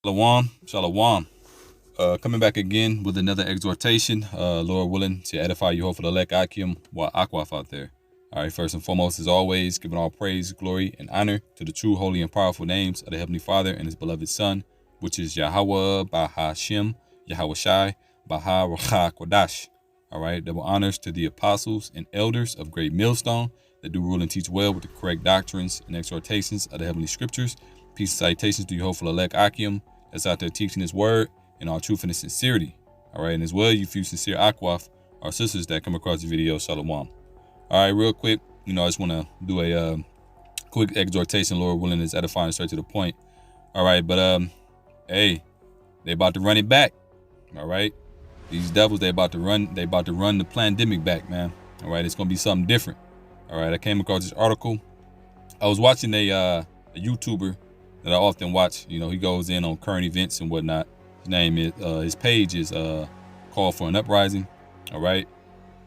Shalom, shalom. Coming back again with another exhortation, Lord willing, to edify you, hopefully elect Akim wa Akwaf out there. All right, first and foremost, as always, giving all praise, glory, and honor to the true, holy, and powerful names of the Heavenly Father and His beloved Son, which is Yahweh, Bahashem, Yahweh Shai, Baha Racha Kodash. All right, double honors to the apostles and elders of Great Millstone that do rule and teach well with the correct doctrines and exhortations of the Heavenly Scriptures. Peace and salutations to you, hopeful elect Akim, that's out there teaching His word in all truth and sincerity. All right, and as well, you few sincere Akwaf, our sisters that come across the video, shalom. All right, real quick, I just want to do a quick exhortation, Lord willing, is edifying, straight to the point. All right, but hey, they about to run it back. All right, these devils, they about to run the pandemic back, man. All right, it's gonna be something different. All right, I came across this article. I was watching a YouTuber that I often watch. He goes in on current events and whatnot. His page is Call for an Uprising. All right,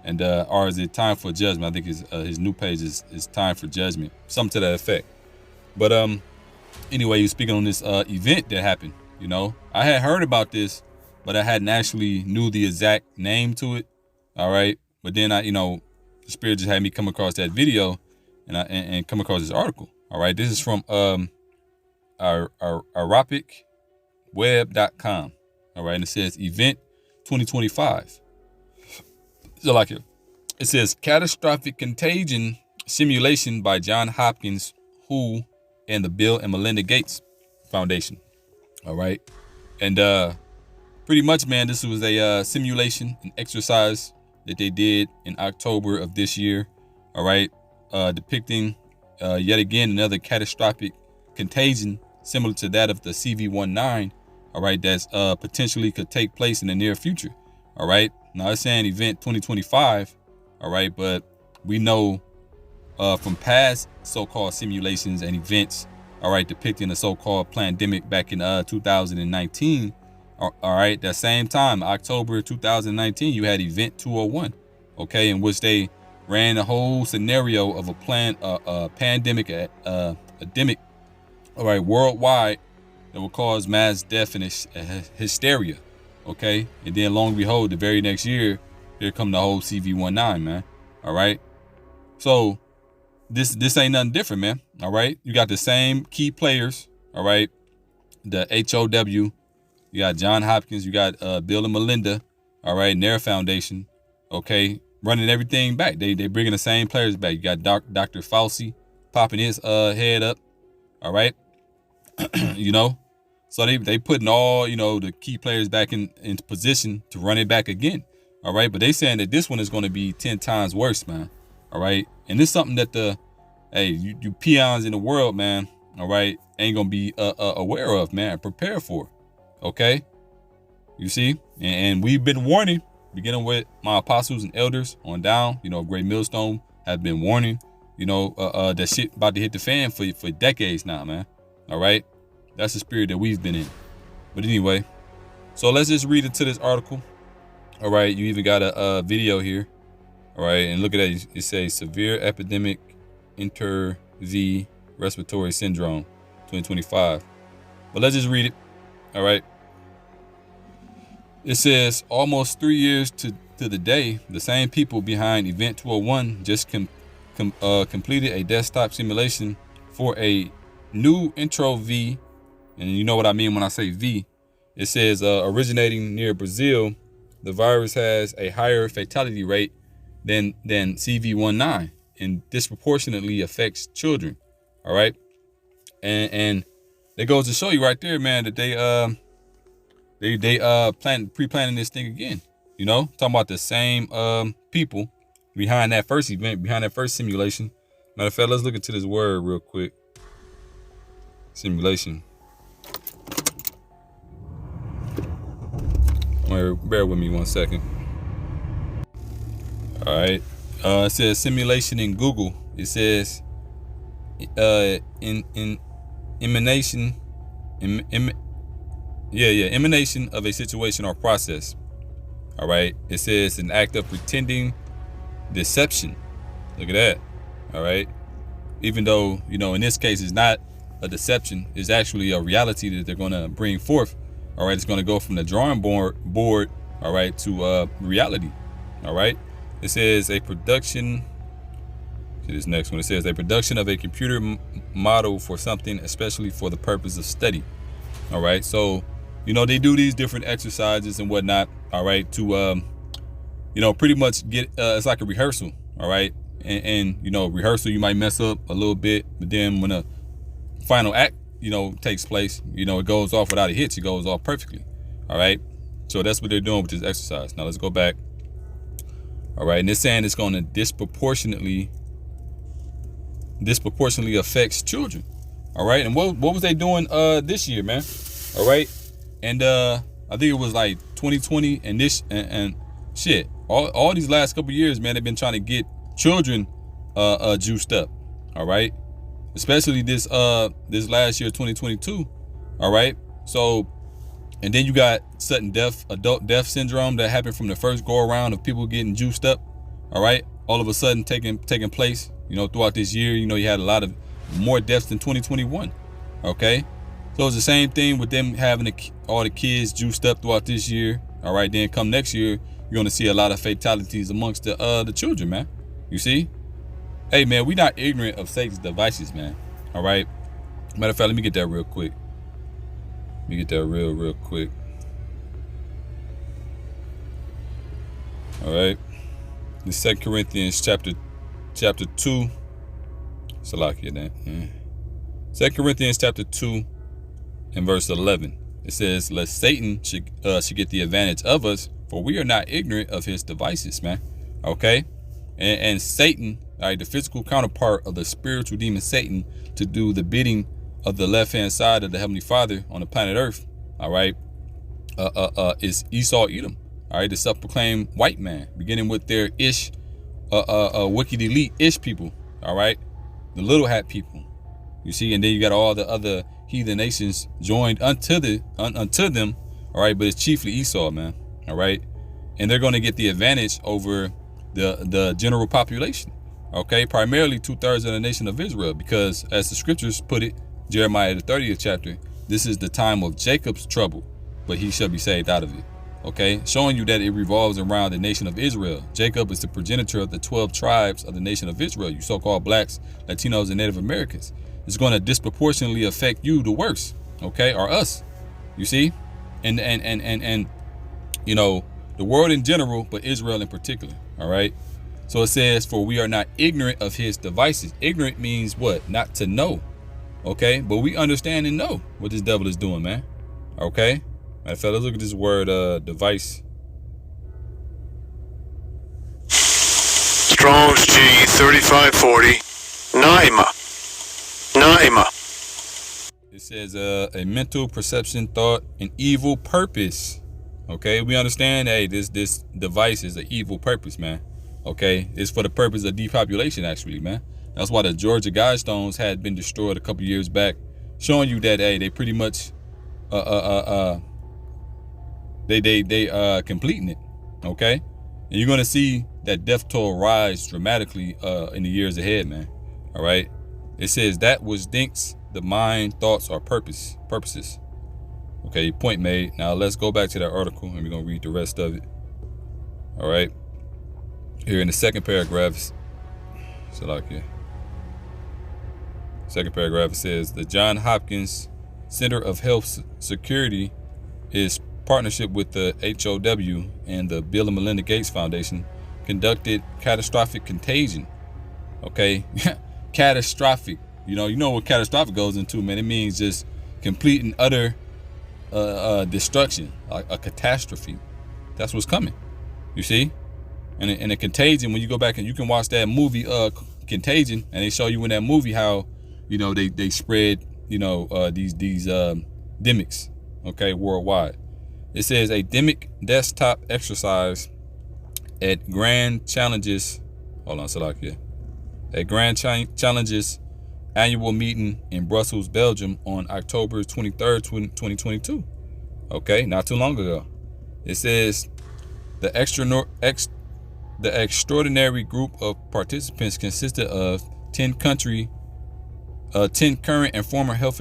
and or is it Time for Judgment? I think his new page is Time for Judgment, something to that effect. But anyway, he was speaking on this event that happened. I had heard about this, but I hadn't actually knew the exact name to it. All right, but then the Spirit just had me come across that video and come across this article. All right, this is from aropicweb.com. All right, and it says event 2025. So like it says catastrophic contagion simulation by John Hopkins, WHO, and the Bill and Melinda Gates Foundation. All right, and pretty much, man, this was a simulation, an exercise that they did in October of this year. All right, depicting yet again another catastrophic contagion similar to that of the CV-19, all right, that's potentially could take place in the near future. All right, now it's saying event 2025, all right, but we know from past so-called simulations and events, all right, depicting the so-called pandemic back in 2019. All right, that same time, October 2019, you had event 201, okay, in which they ran a whole scenario of a pandemic, epidemic, all right, worldwide, that will cause mass death and hysteria, okay? And then long behold, the very next year, here come the whole CV-19, man, all right? So this ain't nothing different, man, all right? You got the same key players, all right? The HOW, you got John Hopkins, you got Bill and Melinda, all right, and their foundation, okay, running everything back. They bringing the same players back. You got Dr. Fauci popping his head up, all right? So they putting all, the key players back into position to run it back again. All right. But they saying that this one is going to be 10 times worse, man. All right. And this is something that you peons in the world, man, all right, ain't going to be aware of, man, prepare for. Okay. You see, and we've been warning, beginning with my apostles and elders on down, Great Millstone have been warning, that shit about to hit the fan for decades now, man. All right. That's the spirit that we've been in. But anyway, so let's just read into this article. All right. You even got a video here. All right. And look at that. It says severe epidemic V respiratory syndrome 2025. But let's just read it. All right. It says almost 3 years to the day, the same people behind Event 201 just completed a desktop simulation for a new intro V. And you know what I mean when I say V. It says originating near Brazil, the virus has a higher fatality rate than CV-19 and disproportionately affects children. All right. And it goes to show you right there, man, that they pre-planning this thing again. Talking about the same people behind that first event, behind that first simulation. Matter of fact, let's look into this word real quick. Simulation. Bear with me 1 second. All right. It says simulation in Google. It says emanation of a situation or process. All right. It says an act of pretending deception. Look at that. All right. Even though, in this case, it's not a deception. It's actually a reality that they're going to bring forth. All right, it's going to go from the drawing board, all right, to reality. All right, it says a production. See this next one. It says a production of a computer model for something, especially for the purpose of study. All right, so they do these different exercises and whatnot. All right, to pretty much get it's like a rehearsal. All right, and rehearsal, you might mess up a little bit, but then when a final act takes place, it goes off without a hitch. It goes off perfectly. All right, so that's what they're doing with this exercise. Now let's go back. All right, and it's saying it's going to disproportionately affects children. All right, and what was they doing this year, man? All right, and I think it was like 2020 and this and shit. All these last couple years, man, they've been trying to get children juiced up. All right, especially this last year, 2022. All right, so and then you got sudden adult death syndrome that happened from the first go around of people getting juiced up. All right, all of a sudden taking place. Throughout this year, you had a lot of more deaths than 2021. Okay, so it's the same thing with them having all the kids juiced up throughout this year. All right, then come next year, you're gonna see a lot of fatalities amongst the children, man. You see? Hey, man, we not ignorant of Satan's devices, man. All right. Matter of fact, let me get that real quick. Let me get that real quick. All right. The 2 Corinthians chapter 2. Salakia, that. 2 Corinthians chapter 2 and verse 11. It says, lest Satan should get the advantage of us, for we are not ignorant of his devices, man. Okay? And Satan, all right, the physical counterpart of the spiritual demon Satan, to do the bidding of the left-hand side of the Heavenly Father on the planet Earth, all right, is Esau Edom, all right, the self-proclaimed white man, beginning with their wicked elite people, all right, the little hat people, you see, and then you got all the other heathen nations joined unto them, all right, but it's chiefly Esau, man, all right, and they're going to get the advantage over the general population, okay, primarily 2/3 of the nation of Israel, because as the scriptures put it, Jeremiah the 30th chapter, this is the time of Jacob's trouble, but he shall be saved out of it. Okay, showing you that it revolves around the nation of Israel. Jacob is the progenitor of the 12 tribes of the nation of Israel, you so-called blacks, Latinos, and Native Americans. It's going to disproportionately affect you the worst, okay, or us, you see, and the world in general, but Israel in particular, all right? So it says, for we are not ignorant of his devices. Ignorant means what? Not to know, okay? But we understand and know what this devil is doing, man, okay? Matter of fact, let's look at this word, device. Strong's G 3540. Naima. It says a mental perception, thought, and evil purpose. Okay, we understand, hey, this device is an evil purpose, man. Okay, it's for the purpose of depopulation, actually, man. That's why the Georgia Guidestones had been destroyed a couple years back, showing you that, hey, they pretty much they completing it, okay? And you're gonna see that death toll rise dramatically in the years ahead, man. All right. It says that was dinks, the mind, thoughts, or purposes. Okay, point made. Now let's go back to that article and we're gonna read the rest of it. All right. Here in the second paragraph, second paragraph, it says the Johns Hopkins Center of Health Security is partnership with the HOW and the Bill and Melinda Gates Foundation conducted catastrophic contagion. Okay, catastrophic. You know what catastrophic goes into, man. It means just complete and utter destruction, a catastrophe. That's what's coming. You see, and a contagion. When you go back and you can watch that movie, Contagion, and they show you in that movie how they spread these demics. Okay, worldwide. It says a demic desktop exercise at Grand Challenges. Hold on, Salakia. At Grand Challenges annual meeting in Brussels, Belgium on October 23rd, 2022. Okay, not too long ago. It says the extraordinary group of participants consisted of 10 country 10 current and former health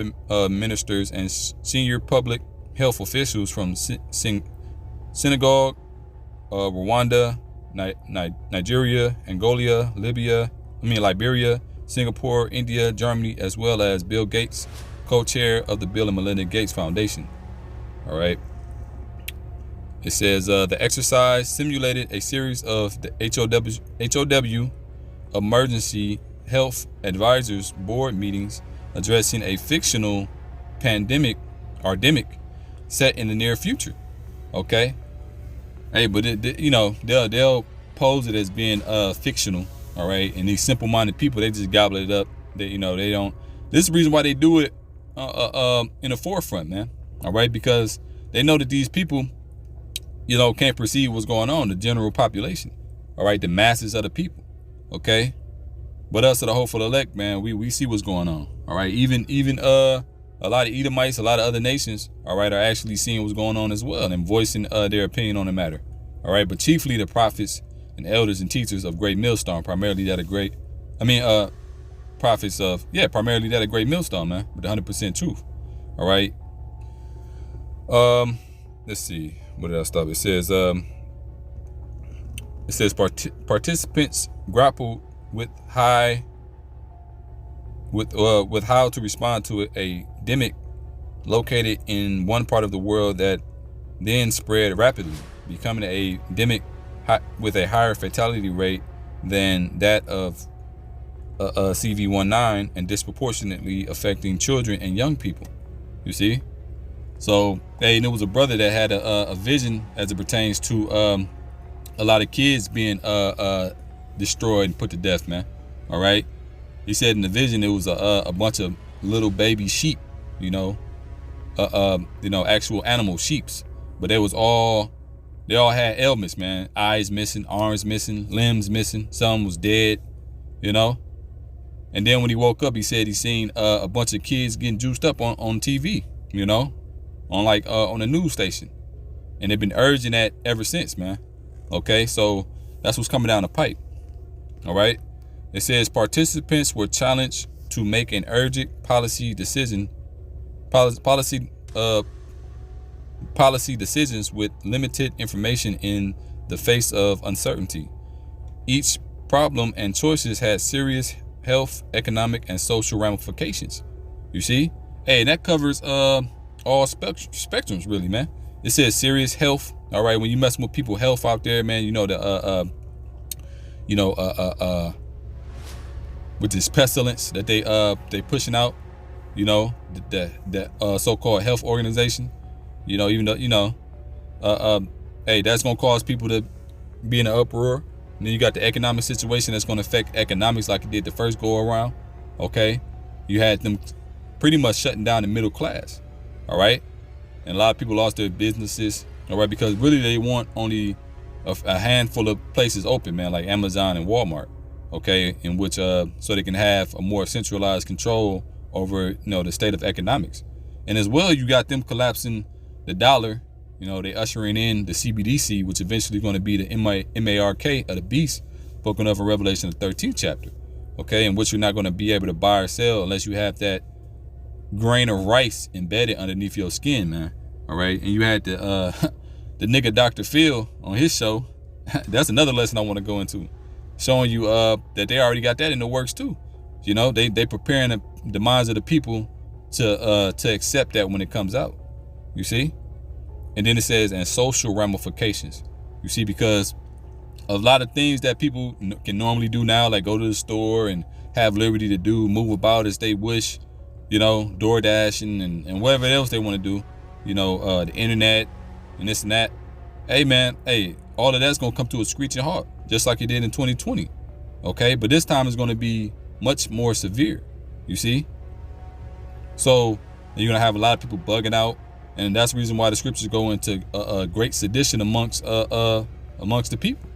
ministers and senior public health officials from Senegal, Rwanda, Nigeria, Angola, Liberia, Singapore, India, Germany, as well as Bill Gates, co-chair of the Bill and Melinda Gates Foundation. All right. It says the exercise simulated a series of the HOW Emergency Health Advisors Board meetings addressing a fictional pandemic or demic set in the near future. Okay. Hey, but they'll pose it as being fictional. All right, and these simple-minded people, they just gobble it up. They don't. This is the reason why they do it in the forefront, man. All right, because they know that these people, can't perceive what's going on, the general population. All right, the masses of the people. Okay, but us, of the hopeful elect, man, we see what's going on. All right, even a lot of Edomites, a lot of other nations, all right, are actually seeing what's going on as well and voicing their opinion on the matter. All right, but chiefly the prophets and elders and teachers of Great Millstone, primarily that of Great Millstone, man, with 100% truth. All right. Let's see. What did I stop? It says participants grappled with how to respond to a demic located in one part of the world that then spread rapidly, becoming a demic with a higher fatality rate than that of CV-19 and disproportionately affecting children and young people. You see? So, hey, there was a brother that had a vision as it pertains to a lot of kids being destroyed and put to death, man. All right? He said in the vision it was a bunch of little baby sheep, actual animal sheeps, but they all had ailments, man. Eyes missing, arms missing, limbs missing. Some was dead, And then when he woke up, he said he seen a bunch of kids getting juiced up on TV, on a news station. And they've been urging that ever since, man. Okay, so that's what's coming down the pipe. All right. It says participants were challenged to make an urgent policy decisions with limited information in the face of uncertainty. Each problem and choices had serious health, economic, and social ramifications. You see? Hey, that covers all spectrums, really, man. It says serious health. All right, when you messing with people's health out there, man, with this pestilence that they pushing out, the so-called health organization. Even though, hey, that's going to cause people to be in an uproar. And then you got the economic situation that's going to affect economics like it did the first go around. Okay. You had them pretty much shutting down the middle class. All right. And a lot of people lost their businesses. All right. Because really they want only a handful of places open, man, like Amazon and Walmart. Okay. In which, so they can have a more centralized control over, the state of economics. And as well, you got them collapsing the dollar. They ushering in the CBDC, which eventually is going to be the MARK of the beast, spoken of in Revelation, the 13th chapter. Okay, in which you're not going to be able to buy or sell unless you have that grain of rice embedded underneath your skin, man. All right, and you had the nigga Dr. Phil on his show. That's another lesson I want to go into, showing you that they already got that in the works too. They preparing the minds of the people to accept that when it comes out. You see? And then it says, and social ramifications. You see, because a lot of things that people can normally do now, like go to the store and have liberty to do, move about as they wish, door dashing and whatever else they want to do, the internet and this and that. Hey, man, all of that's going to come to a screeching halt, just like it did in 2020. Okay, but this time it's going to be much more severe. You see? So you're going to have a lot of people bugging out. And that's the reason why the scriptures go into a great sedition amongst the people.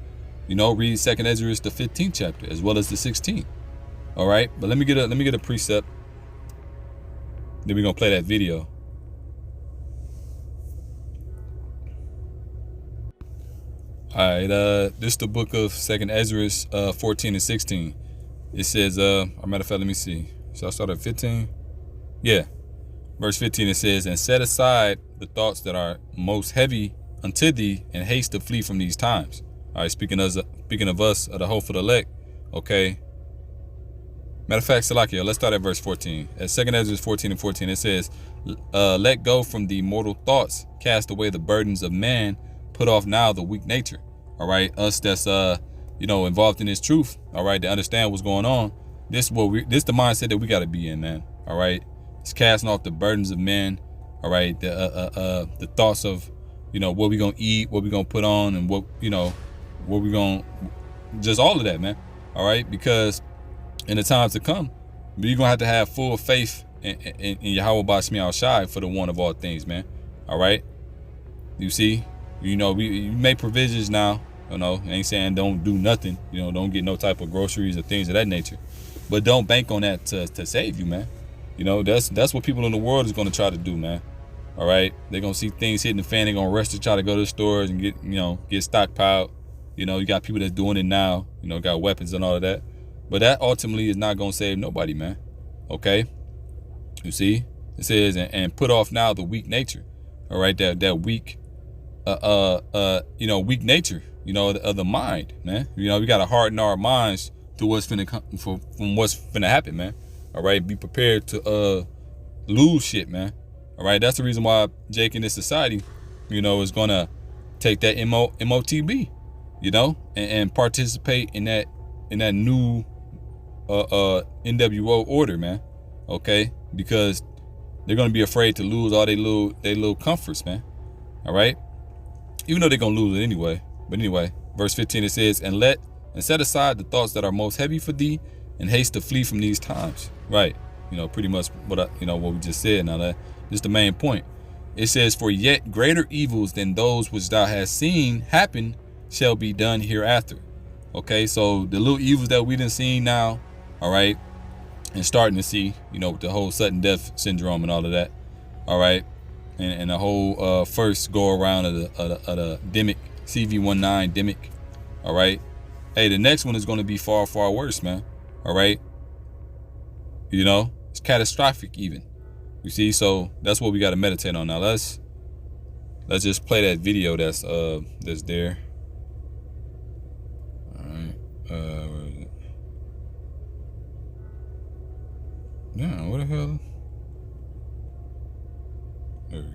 Read 2nd Ezra, the 15th chapter, as well as the 16th. All right, but let me get a precept. Then we're gonna play that video. All right, this is the book of 2nd Ezra, 14 and 16. It says, a matter of fact, let me see. Should I start at 15? Yeah. Verse 15, it says, and set aside the thoughts that are most heavy unto thee, and haste to flee from these times. All right, speaking of us, of the hopeful elect, okay. Matter of fact, Salakia, let's start at verse 14. At 2 Ezra 14 and 14, it says, let go from the mortal thoughts, cast away the burdens of man, put off now the weak nature. All right, us that's involved in this truth, all right, to understand what's going on. This the mindset that we got to be in, man. All right, it's casting off the burdens of men. All right, the thoughts of, what we gonna eat, what we gonna put on, and what we gonna, just all of that, man. All right, because in the times to come, you're gonna have to have full faith in Yahweh Bashmi Shai for the one of all things, man. All right, you see, we make provisions now. Ain't saying don't do nothing. Don't get no type of groceries or things of that nature, but don't bank on that to save you, man. That's what people in the world is gonna try to do, man. All right, they're gonna see things hitting the fan. They're gonna rush to try to go to the stores and get stockpiled. You got people that's doing it now. Got weapons and all of that, but that ultimately is not gonna save nobody, man. Okay, you see, it says and put off now the weak nature. All right, that weak, weak nature. Of the mind, man. We gotta harden our minds to what's finna come from what's finna happen, man. All right, be prepared to lose shit, man. All right, that's the reason why Jake in this society, is gonna take that MOTB, and participate in that new NWO order, man. Okay, because they're gonna be afraid to lose all their little comforts, man. All right, even though they're gonna lose it anyway. But anyway, verse 15, it says, and set aside the thoughts that are most heavy for thee, and haste to flee from these times. Right. Pretty much what we just said. Now that is the main point. It says, for yet greater evils than those which thou hast seen happen shall be done hereafter. Okay, so the little evils that we done seen now, all right, and starting to see, with the whole sudden death syndrome and all of that, all right, and the whole first go around of the demic, CV19 demic, all right. Hey, the next one is going to be far, far worse, man. All right. It's catastrophic even. You see, so that's what we got to meditate on. Now let's just play that video that's there. All right. Where is it? Yeah, what the hell? There we go.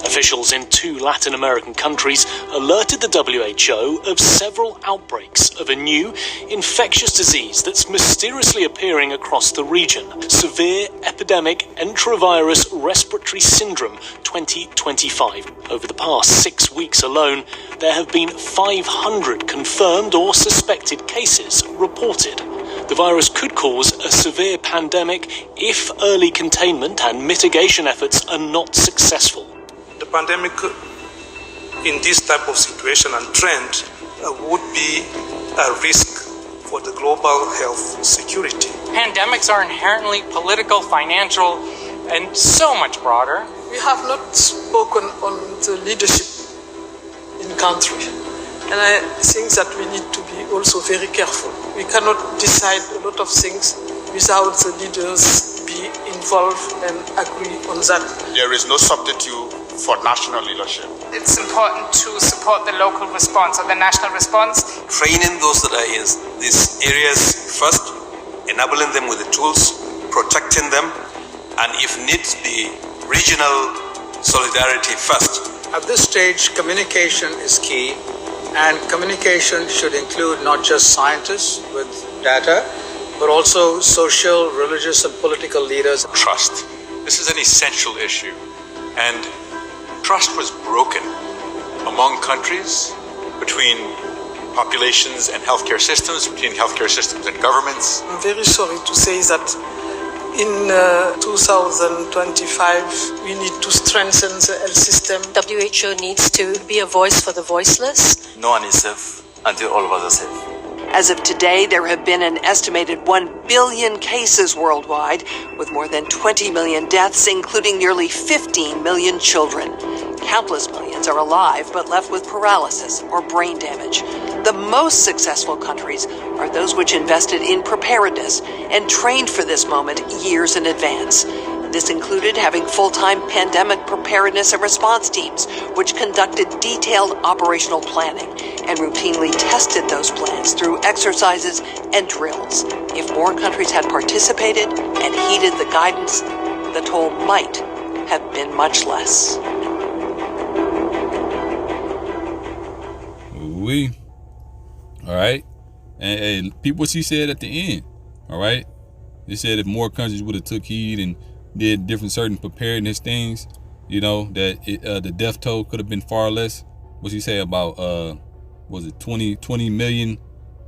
Officials in 2 Latin American countries alerted the WHO of several outbreaks of a new infectious disease that's mysteriously appearing across the region. Severe epidemic enterovirus respiratory syndrome 2025. Over the past 6 weeks alone, there have been 500 confirmed or suspected cases reported. The virus could cause a severe pandemic if early containment and mitigation efforts are not successful. The pandemic in this type of situation and trend would be a risk for the global health security. Pandemics are inherently political, financial, and so much broader. We have not spoken on the leadership in country, and I think that we need to be also very careful. We cannot decide a lot of things without the leaders be involved and agree on that. There is no substitute for national leadership. It's important to support the local response or the national response. Training those that are in these areas first, enabling them with the tools, protecting them, and if needs be, regional solidarity first. At this stage, communication is key, and communication should include not just scientists with data, but also social, religious, and political leaders. Trust. This is an essential issue, and trust was broken among countries, between populations and healthcare systems, between healthcare systems and governments. I'm very sorry to say that in 2025, we need to strengthen the health system. WHO needs to be a voice for the voiceless. No one is safe until all of us are safe. As of today, there have been an estimated 1 billion cases worldwide, with more than 20 million deaths, including nearly 15 million children. Countless millions are alive but left with paralysis or brain damage. The most successful countries are those which invested in preparedness and trained for this moment years in advance. This included having full-time pandemic preparedness and response teams, which conducted detailed operational planning and routinely tested those plans through exercises and drills. If more countries had participated and heeded the guidance, the toll might have been much less. All right. And people, what she said at the end. All right. They said if more countries would have took heed and did different certain preparedness things, you know, that the death toll could have been far less. What she say about was it 20 million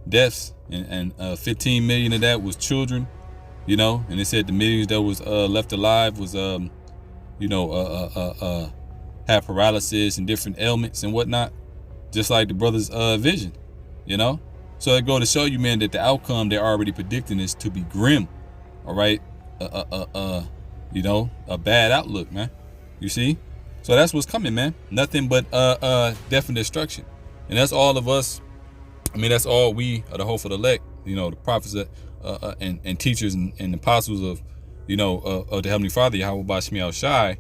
deaths, and 15 million of that was children, you know, and they said the millions that was left alive was had paralysis and different ailments and whatnot, just like the brother's vision, you know. So it go to show you, man, that the outcome they're already predicting is to be grim. All right. You know, a bad outlook, man. You see? So that's what's coming, man. Nothing but death and destruction. And that's all of us. I mean, that's all we are the hopeful elect, you know, the prophets and teachers and apostles of, you know, of the Heavenly Father, Yahweh Bashmiel Shai.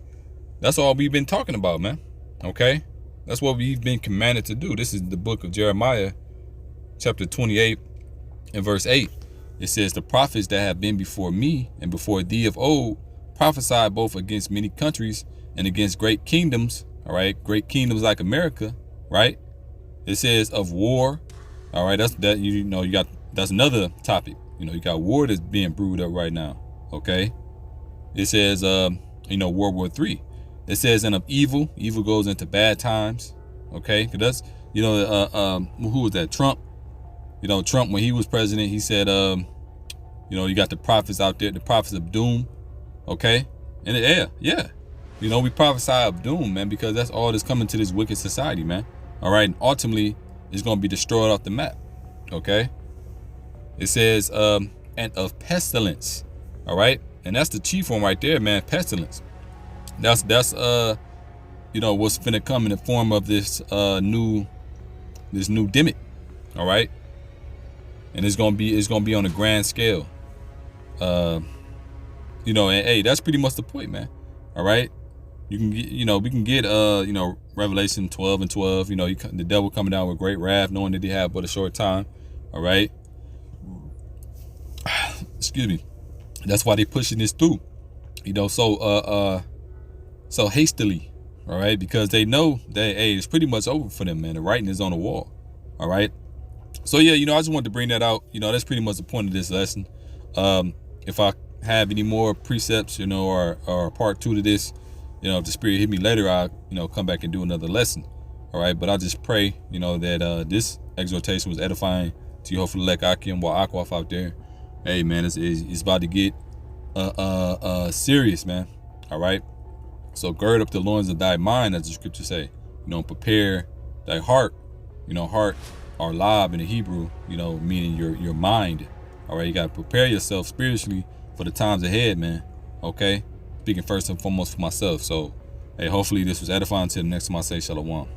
That's all we've been talking about, man. Okay? That's what we've been commanded to do. This is the book of Jeremiah, chapter 28 and verse 8. It says, the prophets that have been before me and before thee of old prophesied both against many countries and against great kingdoms. All right, great kingdoms like America, right? It says of war. All right, that's another topic. You know, you got war that's being brewed up right now. Okay, it says World War III. It says, and of evil goes into bad times. Okay, because that's, you know, who was that? Trump. You know, Trump, when he was president, he said, you got the prophets out there, the prophets of doom. Okay, and yeah, you know, we prophesy of doom, man, because that's all that's coming to this wicked society, man. All right, and ultimately it's going to be destroyed off the map. Okay, it says and of pestilence. All right, and that's the chief one right there, man. Pestilence. That's what's finna come in the form of this new demic. All right, and it's gonna be on a grand scale. You know, and hey, that's pretty much the point, man. All right, you can get, we can get Revelation 12 and 12. You know, the devil coming down with great wrath, knowing that he had but a short time. All right, excuse me. That's why they pushing this through. You know, so hastily. All right, because they know that it's pretty much over for them, man. The writing is on the wall. All right. So yeah, I just wanted to bring that out. You know, that's pretty much the point of this lesson. If I have any more precepts, or part 2 to this, if the Spirit hit me later, I'll, come back and do another lesson. All right. But I just pray, that this exhortation was edifying to you. Hopefully, like Akim or Akwaf out there. Hey, man, it's about to get serious, man. All right. So gird up the loins of thy mind, as the scripture say. Prepare thy heart. Heart or lab in the Hebrew, meaning your mind. All right, you gotta prepare yourself spiritually for the times ahead, man. Okay, speaking first and foremost for myself. So, hey, hopefully this was edifying. Till the next time I say shalom.